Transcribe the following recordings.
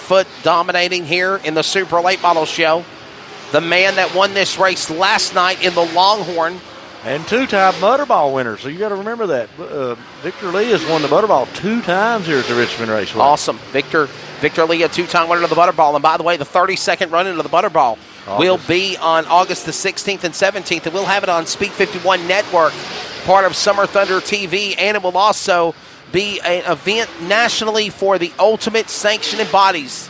Lightfoot dominating here in the Super Late Model Show. The man that won this race last night in the Longhorn. And two-time Butterball winner, so you got to remember that. Victor Lee has won the Butterball 2 times here at the Richmond Raceway. Awesome. Victor Lee, a 2-time winner of the Butterball. And by the way, the 32nd run into the Butterball will be on August the 16th and 17th, and we'll have it on Speed 51 Network, part of Summer Thunder TV, and it will also be an event nationally for the Ultimate Sanctioning Bodies.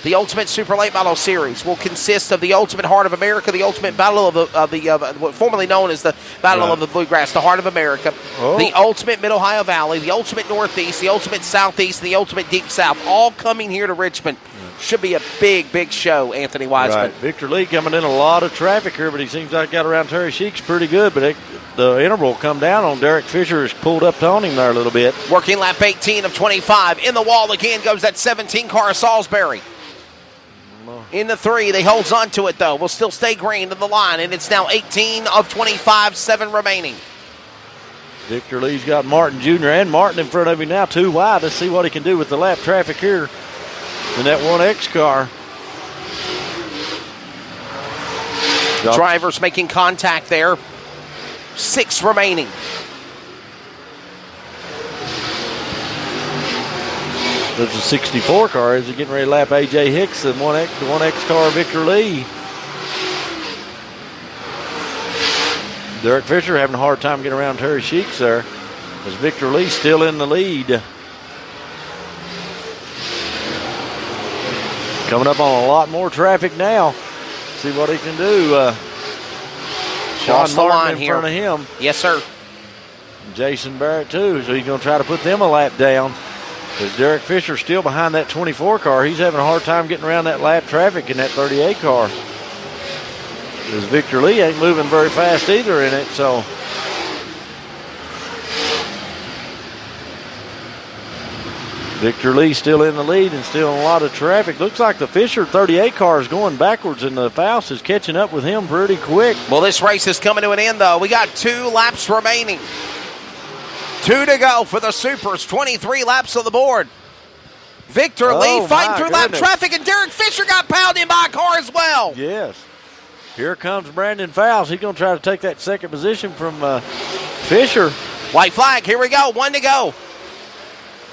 The Ultimate Super Late Model Series will consist of the Ultimate Heart of America, the Ultimate Battle of the formerly known as the Battle of the Bluegrass, the Heart of America, the Ultimate Mid-Ohio Valley, the Ultimate Northeast, the Ultimate Southeast, and the Ultimate Deep South, all coming here to Richmond. Should be a big, big show, Anthony Wiseman. Right. Victor Lee coming in a lot of traffic here, but he seems like got around Terry Sheik's pretty good, but the interval come down on Derek Fisher has pulled up on him there a little bit. Working lap 18 of 25. In the wall again goes that 17 car Salisbury. In the 3, they holds on to it, though. Will still stay green to the line, and it's now 18 of 25, 7 remaining. Victor Lee's got Martin Jr. and Martin in front of him now, 2 wide. Let's see what he can do with the lap traffic here in that 1X car. Drivers making contact there. 6 remaining. There's a 64 car. Is he getting ready to lap A.J. Hicks and the 1X car Victor Lee? Derek Fisher having a hard time getting around Terry Sheik's there. As Victor Lee still in the lead. Coming up on a lot more traffic now. See what he can do. Sean Martin in front of him. Yes, sir. And Jason Barrett too. So he's going to try to put them a lap down. As Derek Fisher still behind that 24 car. He's having a hard time getting around that lap traffic in that 38 car. As Victor Lee ain't moving very fast either in it, so. Victor Lee still in the lead and still in a lot of traffic. Looks like the Fisher 38 car is going backwards and the Faust is catching up with him pretty quick. Well, this race is coming to an end, though. We got 2 laps remaining. 2 to go for the Supers, 23 laps on the board. Victor Lee fighting through lap traffic, and Derek Fisher got pounded in by a car as well. Yes. Here comes Brandon Fowles. He's going to try to take that second position from Fisher. White flag, here we go, 1 to go.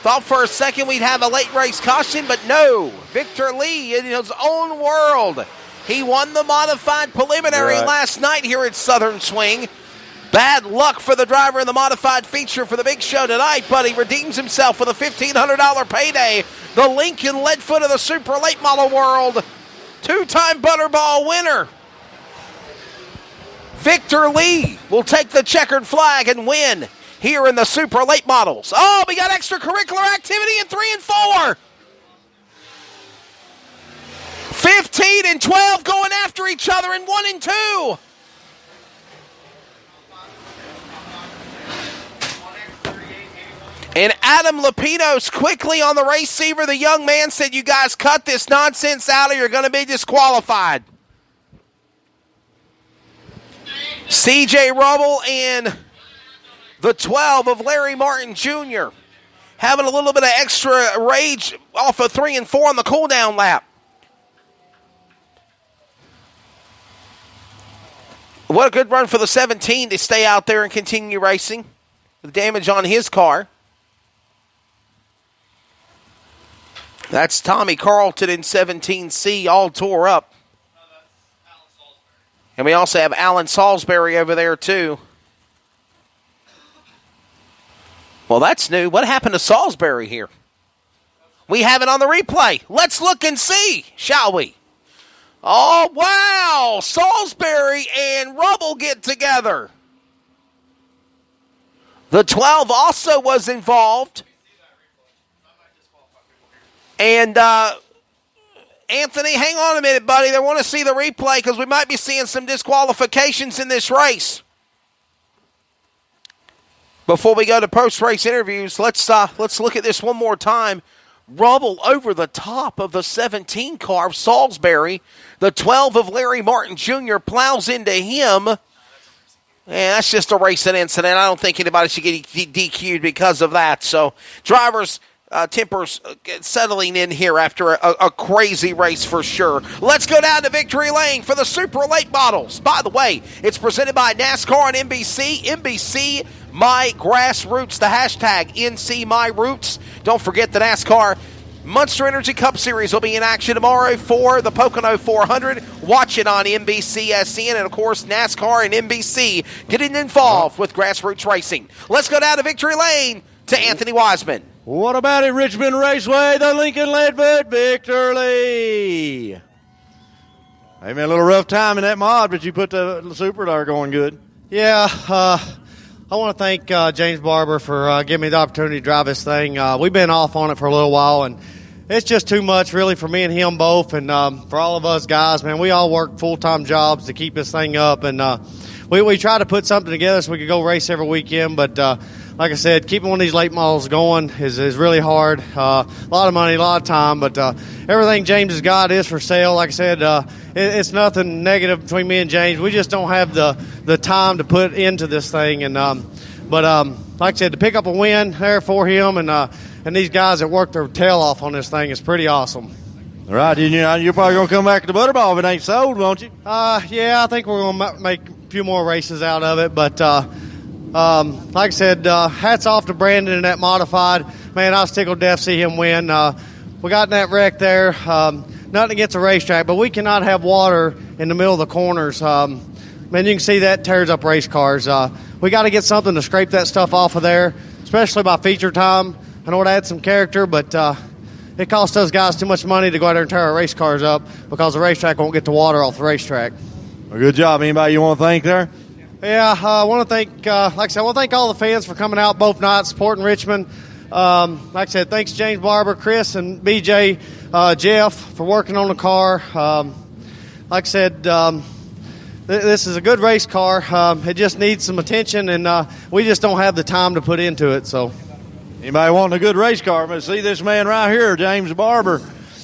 Thought for a second we'd have a late race caution, but no. Victor Lee in his own world. He won the modified preliminary last night here at Southern Swing. Bad luck for the driver in the modified feature for the big show tonight, but he redeems himself with a $1,500 payday. The Lincoln Leadfoot of the Super Late Model world. 2-time Butterball winner. Victor Lee will take the checkered flag and win here in the Super Late Models. Oh, we got extracurricular activity in 3 and 4. 15 and 12 going after each other in 1 and 2. And Adam Lapino's quickly on the receiver. The young man said, you guys cut this nonsense out or you're going to be disqualified. C.J. Rubble and the 12 of Larry Martin Jr. having a little bit of extra rage off of 3 and 4 on the cool-down lap. What a good run for the 17 to stay out there and continue racing. The damage on his car. That's Tommy Carlton in 17C, all tore up. And we also have Alan Salisbury over there, too. Well, that's new. What happened to Salisbury here? We have it on the replay. Let's look and see, shall we? Oh, wow. Salisbury and Rubble get together. The 12 also was involved. And, Anthony, hang on a minute, buddy. They want to see the replay because we might be seeing some disqualifications in this race. Before we go to post-race interviews, let's look at this one more time. Rubble over the top of the 17 car of Salisbury. The 12 of Larry Martin Jr. plows into him. And that's just a racing incident. I don't think anybody should get DQ'd because of that. So, drivers, tempers settling in here after a crazy race for sure. Let's go down to Victory Lane for the Super Late Models. By the way, it's presented by NASCAR and NBC. NBC My Grassroots, the hashtag NC My Roots. Don't forget the NASCAR Monster Energy Cup Series will be in action tomorrow for the Pocono 400. Watch it on NBCSN, and of course NASCAR and NBC getting involved with grassroots racing. Let's go down to Victory Lane to Anthony Wiseman. What about it, Richmond Raceway, the Lincoln Leadfoot Victor Lee? Hey, man, a little rough time in that mod, but you put the Super there going good. Yeah, I want to thank James Barber for giving me the opportunity to drive this thing. We've been off on it for a little while, and it's just too much, really, for me and him both, and for all of us guys, man. We all work full-time jobs to keep this thing up, and we try to put something together so we could go race every weekend, but like I said, keeping one of these late models going is really hard. A lot of money, a lot of time, but everything James has got is for sale. Like I said, it's nothing negative between me and James. We just don't have the time to put into this thing. And but like I said, to pick up a win there for him and these guys that work their tail off on this thing is pretty awesome. All right, you're probably going to come back to the Butterball if it ain't sold, won't you? Yeah, I think we're going to make a few more races out of it, but like I said, hats off to Brandon in that modified. Man, I was tickled death to see him win. We got in that wreck there. Nothing against the racetrack, but we cannot have water in the middle of the corners. Man, you can see that tears up race cars. We got to get something to scrape that stuff off of there, especially by feature time. I know it adds some character, but it costs us guys too much money to go out there and tear our race cars up because the racetrack won't get the water off the ratrack. Well, good job. Anybody you want to thank there? Yeah, I want to thank, like I said, I want to thank all the fans for coming out both nights, supporting Richmond. Like I said, thanks James Barber, Chris, and BJ, Jeff for working on the car. Like I said, this is a good race car. It just needs some attention, and we just don't have the time to put into it. So, anybody wanting a good race car? But see this man right here, James Barber,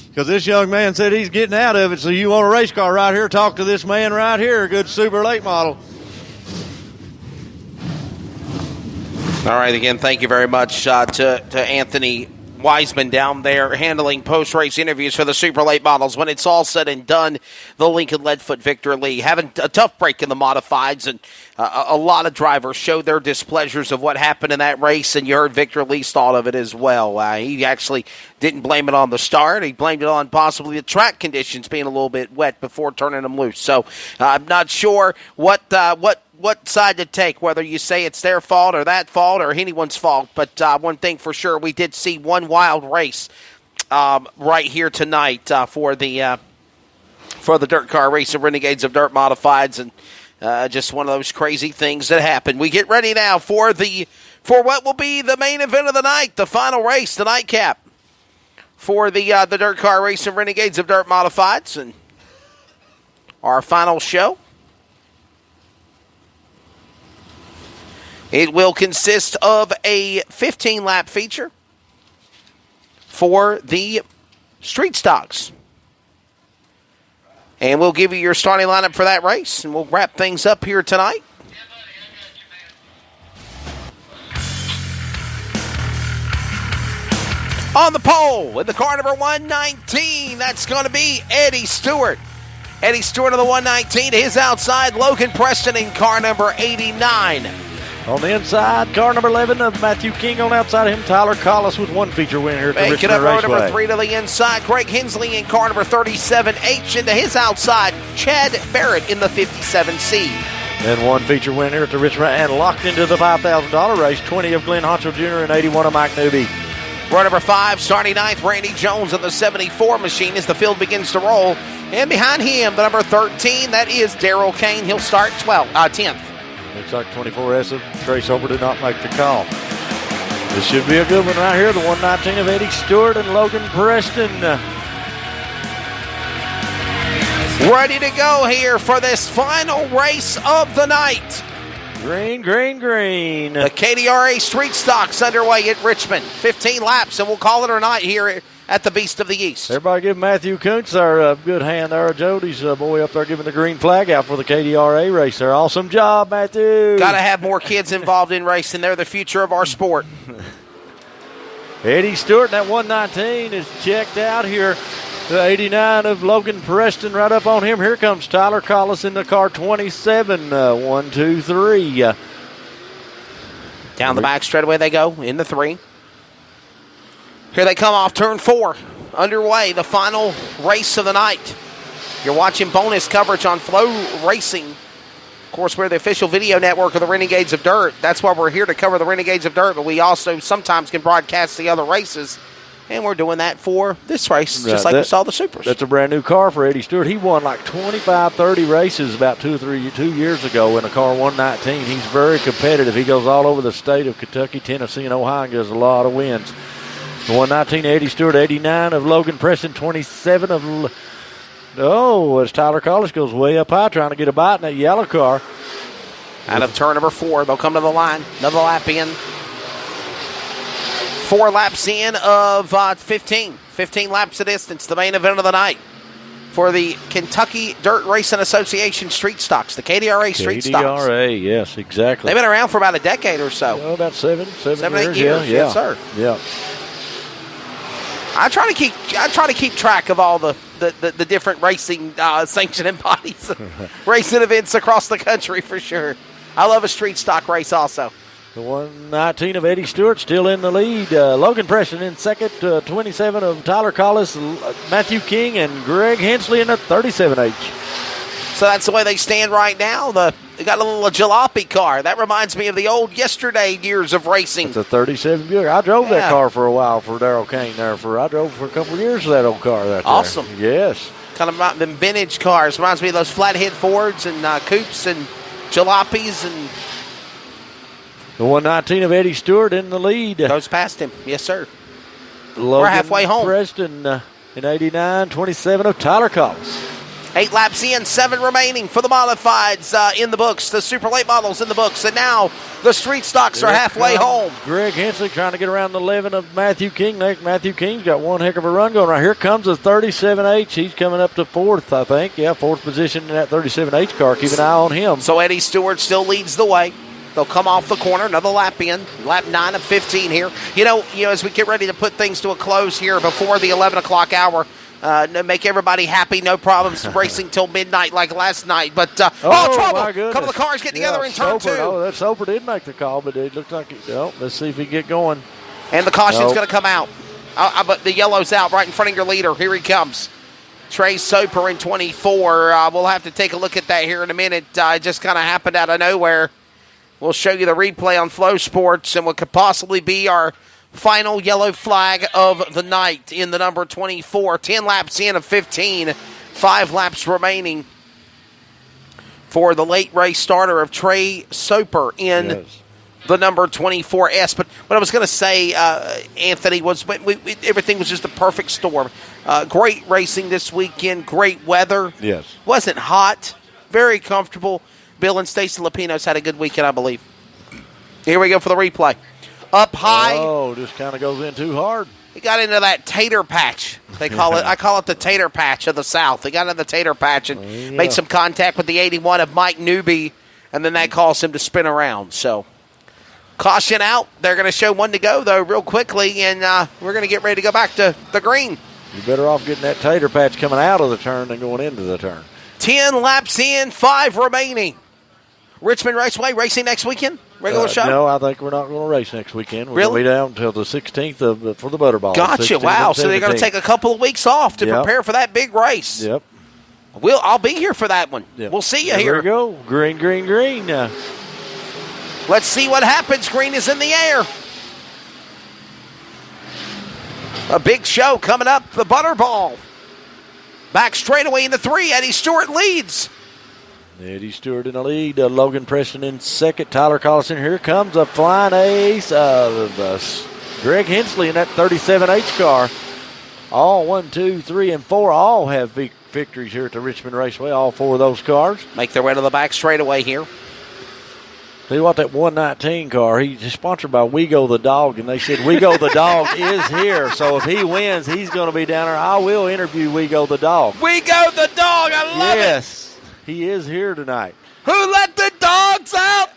because this young man said he's getting out of it. So you want a race car right here? Talk to this man right here, a good super late model. All right, again, thank you very much to Anthony Wiseman down there handling post-race interviews for the Super Late Models. When it's all said and done, the Lincoln Leadfoot Victor Lee having a tough break in the modifieds, and a lot of drivers showed their displeasures of what happened in that race, and you heard Victor Lee's thought of it as well. He actually didn't blame it on the start. He blamed it on possibly the track conditions being a little bit wet before turning them loose. So I'm not sure what side to take, whether you say it's their fault or anyone's fault. But one thing for sure, we did see one wild race right here tonight for the Dirt Car Racing Renegades of Dirt Modifieds, and just one of those crazy things that happened. We get ready now for what will be the main event of the night, the final race, the nightcap for the Dirt Car Racing Renegades of Dirt Modifieds, and our final show. It will consist of a 15-lap feature for the street stocks. And we'll give you your starting lineup for that race, and we'll wrap things up here tonight. On the pole, in the car number 119, that's going to be Eddie Stewart. Eddie Stewart of the 119, to his outside, Logan Preston in car number 89. On the inside, car number 11 of Matthew King. On the outside of him, Tyler Collis with one feature win here at the Richmond Raceway. Making up row number 3 to the inside, Greg Hensley in car number 37H. And to his outside, Chad Barrett in the 57C. And one feature win here at the Richmond, and locked into the $5,000 race, 20 of Glenn Honcho Jr. and 81 of Mike Newby. Row number 5, starting 9th, Randy Jones of the 74 machine as the field begins to roll. And behind him, the number 13, that is Darrell Kane. He'll start 10th. Looks like 24S of Trace Over did not make the call. This should be a good one right here. The 119 of Eddie Stewart and Logan Preston. Ready to go here for this final race of the night. Green, green, green. The KDRA Street Stocks underway at Richmond. 15 laps, and we'll call it a night here at the Beast of the East. Everybody give Matthew Kuntz our good hand there. Jody's boy up there giving the green flag out for the KDRA race there. Awesome job, Matthew. Got to have more kids involved in racing. They're the future of our sport. Eddie Stewart, that 119 is checked out here. The 89 of Logan Preston right up on him. Here comes Tyler Collis in the car, 27. 1, 2, 3. Down the back straightaway they go in the 3. Here they come off turn 4. Underway, the final race of the night. You're watching bonus coverage on Flow Racing. Of course, we're the official video network of the Renegades of Dirt. That's why we're here to cover the Renegades of Dirt, but we also sometimes can broadcast the other races. And we're doing that for this race, just like we saw the Supers. That's a brand new car for Eddie Stewart. He won like 25, 30 races about 2 years ago in a car 119. He's very competitive. He goes all over the state of Kentucky, Tennessee, and Ohio and gets a lot of wins. The 119 Eddie Stewart, 89 of Logan Preston, 27 of... as Tyler Collis goes way up high trying to get a bite in that yellow car. Out of turn number 4, they'll come to the line. Another lap in. 4 laps in of 15. 15 laps of distance, the main event of the night for the Kentucky Dirt Racing Association Street Stocks, the KDRA Street Stocks. KDRA, yes, exactly. They've been around for about a decade or so. Oh, about 7 8 years. years. Yeah. Yes, sir. Yeah. I try to keep track of all the different racing sanctioning bodies, racing events across the country for sure. I love a street stock race also. The 119 of Eddie Stewart still in the lead. Logan Preston in second. 27 of Tyler Collis, Matthew King, and Greg Hensley in the 37H. So that's the way they stand right now. They got a little jalopy car. That reminds me of the old yesterday years of racing. It's a 37 Buick. I drove that car for a while for Darrell Kane there. I drove for a couple of years that old car there. Awesome. Yes. Kind of about them vintage cars. Reminds me of those flathead Fords and coupes and jalopies and... The 119 of Eddie Stewart in the lead. Goes past him. Yes, sir. Logan We're halfway home. Preston in 89, 27 of Tyler Collis. 8 laps in, 7 remaining for the modifieds in the books. The super late models in the books. And now the street stocks are halfway home. Greg Hensley trying to get around the 11 of Matthew King. Matthew King's got one heck of a run going right. Here comes the 37H. He's coming up to 4th, I think. Yeah, 4th position in that 37H car. Keep an eye on him. So Eddie Stewart still leads the way. They'll come off the corner, another lap in, lap 9 of 15 here. You know, as we get ready to put things to a close here before the 11 o'clock hour, make everybody happy, no problems racing till midnight like last night. But, trouble! A couple of cars get together in turn 2. Oh, that Soper did make the call, but it looked like, let's see if he can get going. And the caution's going to come out. But the yellow's out right in front of your leader. Here he comes. Trey Soper in 24. We'll have to take a look at that here in a minute. It just kind of happened out of nowhere. We'll show you the replay on Flow Sports and what could possibly be our final yellow flag of the night in the number 24. 10 laps in of 15. 5 laps remaining for the late race starter of Trey Soper in the number 24S. But what I was going to say, Anthony, was everything was just a perfect storm. Great racing this weekend. Great weather. Yes. Wasn't hot. Very comfortable. Bill and Stacy Lapinos had a good weekend, I believe. Here we go for the replay. Up high. Oh, just kind of goes in too hard. He got into that tater patch. They call it. I call it the tater patch of the South. They got into the tater patch and made some contact with the 81 of Mike Newby, and then that caused him to spin around. So, caution out. They're going to show 1 to go, though, real quickly, and we're going to get ready to go back to the green. You're better off getting that tater patch coming out of the turn than going into the turn. 10 laps in, 5 remaining. Richmond Raceway racing next weekend? Regular show? No, I think we're not going to race next weekend. We're going to be down until the 16th for the Butterball. Gotcha. Wow. So they're going to take a couple of weeks off to prepare for that big race. Yep. I'll be here for that one. Yep. We'll see you here. There we go. Green, green, green. Let's see what happens. Green is in the air. A big show coming up, the Butterball. Back straightaway in the 3. Eddie Stewart leads. Eddie Stewart in the lead. Logan Preston in second. Tyler Collison. Here comes a flying ace of Greg Hensley in that 37H car. All 1, 2, 3, and 4 all have victories here at the Richmond Raceway. All 4 of those cars make their way to the back straightaway here. Tell you what, that 119 car, he's sponsored by Wego the Dog, and they said Wego the Dog is here. So if he wins, he's going to be down there. I will interview Wego the Dog. Wego the Dog, I love it. Yes, he is here tonight. Who let the dogs out?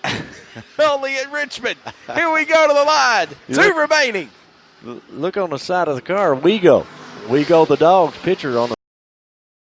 Only in Richmond. Here we go to the line. 2 remaining. Look on the side of the car. We go the dog's picture on the